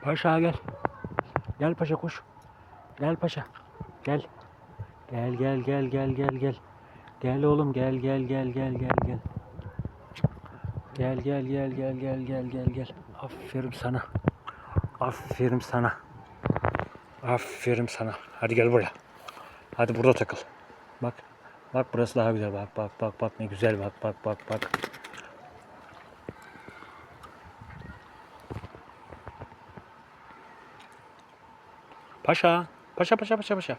Paşa gel. Gel paşa koş. Gel paşa. Gel. Gel gel gel gel gel gel. Gel oğlum gel gel gel gel gel gel. Gel gel gel gel gel gel gel gel. Aferin sana. Aferin sana. Aferin sana. Hadi gel buraya. Hadi burada takıl. Bak. Bak burası daha güzel. Bak bak bak bak ne güzel bak bak bak bak. Paşa. Paşa paşa paşa paşa.